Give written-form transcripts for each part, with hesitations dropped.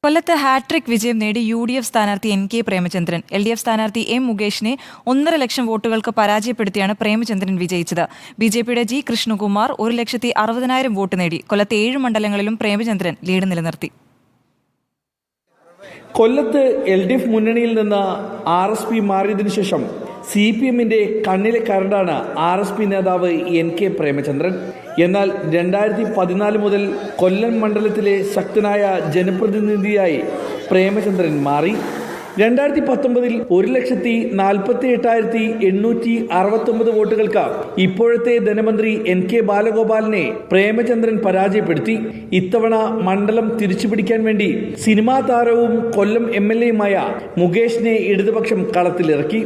കൊല്ലത്ത് ഹാട്രിക് വിജയം നേടി യു.ഡി.എഫ് സ്ഥാനാർത്ഥി എൻ.കെ. പ്രേമചന്ദ്രൻ. എൽ.ഡി.എഫ് സ്ഥാനാർത്ഥി എം. മുകേഷിനെ 1.5 ലക്ഷം വോട്ടുകൾക്ക് പരാജയപ്പെടുത്തിയാണ് പ്രേമചന്ദ്രൻ വിജയിച്ചത്. ബി.ജെ.പിയുടെ ജി. കൃഷ്ണകുമാർ 1,60,60,000 വോട്ട് നേടി. കൊല്ലത്തെ 7 മണ്ഡലങ്ങളിലും പ്രേമചന്ദ്രൻ ലീഡ് നിലനിർത്തി. കൊല്ലത്ത് എൽ.ഡി.എഫ് മുന്നണിയിൽ നിന്ന് ആർ.എസ്.പി മാറിയതിനു ശേഷം CPM-ന്റെ കണ്ണിലെ കരടാണ് ആർ.എസ്.പി നേതാവ് എൻ.കെ. പ്രേമചന്ദ്രൻ. എന്നാൽ 2014 മുതൽ കൊല്ലം മണ്ഡലത്തിലെ ശക്തനായ ജനപ്രതിനിധിയായി പ്രേമചന്ദ്രൻ മാറി. 2019 1,48,869 വോട്ടുകൾക്ക് ഇപ്പോഴത്തെ ധനമന്ത്രി N.K. ബാലഗോപാലിനെ പ്രേമചന്ദ്രൻ പരാജയപ്പെടുത്തി. ഇത്തവണ മണ്ഡലം തിരിച്ചുപിടിക്കാൻ വേണ്ടി സിനിമാ താരവും കൊല്ലം MLA-യുമായ മുകേഷിനെ ഇടതുപക്ഷം കളത്തിലിറക്കി.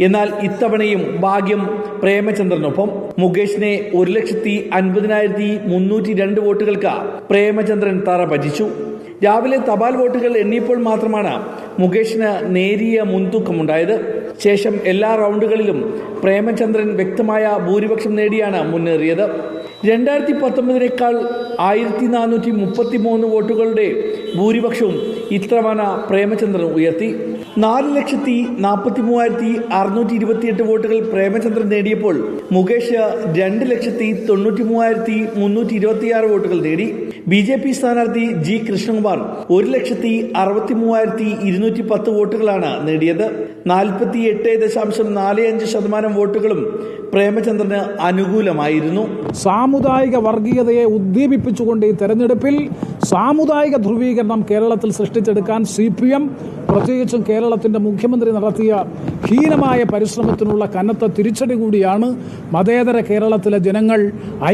എന്നാൽ ഇത്തവണയും ഭാഗ്യം പ്രേമചന്ദ്രനൊപ്പം. മുകേഷിനെ 1,50,302 വോട്ടുകൾക്ക് പ്രേമചന്ദ്രൻ തറ പറ്റിച്ചു. രാവിലെ തപാൽ വോട്ടുകൾ എണ്ണിയപ്പോൾ മാത്രമാണ് മുകേഷിന് നേരിയ മുൻതൂക്കമുണ്ടായത്. ശേഷം എല്ലാ റൗണ്ടുകളിലും പ്രേമചന്ദ്രൻ വ്യക്തമായ ഭൂരിപക്ഷം നേടിയാണ് മുന്നേറിയത്. 2019-നേക്കാൾ 1,433 വോട്ടുകളുടെ ഭൂരിപക്ഷവും ഇത്തവണ പ്രേമചന്ദ്രൻ ഉയർത്തി. 4,43,628 വോട്ടുകൾ പ്രേമചന്ദ്രൻ നേടിയപ്പോൾ മുകേഷ് 2,93,326 വോട്ടുകൾ നേടി. ബി.ജെ.പി സ്ഥാനാർത്ഥി ജി. കൃഷ്ണകുമാർ 1,63,210 വോട്ടുകളാണ് നേടിയത്. 48.45% വോട്ടുകളും പ്രേമചന്ദ്രന് അനുകൂലമായിരുന്നു. സാമുദായിക വർഗീയതയെ ഉദ്ദീപിപ്പിച്ചുകൊണ്ട് ഈ തെരഞ്ഞെടുപ്പിൽ സാമുദായിക ധ്രുവീകരണം കേരളത്തിൽ സൃഷ്ടിച്ചെടുക്കാൻ CPM പ്രത്യേകിച്ചും കേരളത്തിന്റെ മുഖ്യമന്ത്രി നടത്തിയ ഹീനമായ പരിശ്രമത്തിനുള്ള കനത്ത തിരിച്ചടി കൂടിയാണ് മതേതര കേരളത്തിലെ ജനങ്ങൾ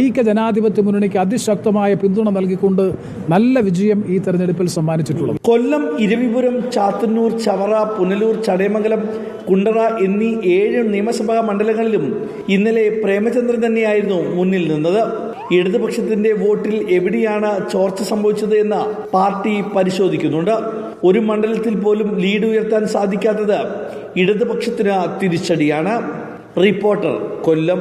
ഐക്യ ജനാധിപത്യ മുന്നണിക്ക് അതിശക്തമായ പിന്തുണ നൽകിക്കൊണ്ട് നല്ല വിജയം ഈ തെരഞ്ഞെടുപ്പിൽ സമ്മാനിച്ചിട്ടുള്ളത്. കൊല്ലം, ഇരവിപുരം, ചാത്തന്നൂർ, ചവറ, പുനലൂർ, ചടയമംഗലം, കുണ്ടറ എന്നീ 7 നിയമസഭാ മണ്ഡലങ്ങളിലും ഇന്നലെ പ്രേമചന്ദ്രൻ തന്നെയായിരുന്നു മുന്നിൽ നിന്നത്. ഇടതുപക്ഷത്തിന്റെ വോട്ടിൽ എവിടെയാണ് ചോർച്ച സംഭവിച്ചത് എന്ന് പാർട്ടി പരിശോധിക്കുന്നുണ്ട്. ഒരു മണ്ഡലത്തിൽ പോലും ലീഡ് ഉയർത്താൻ സാധിക്കാത്തത് ഇടതുപക്ഷത്തിന് തിരിച്ചടിയാണ്. റിപ്പോർട്ടർ, കൊല്ലം.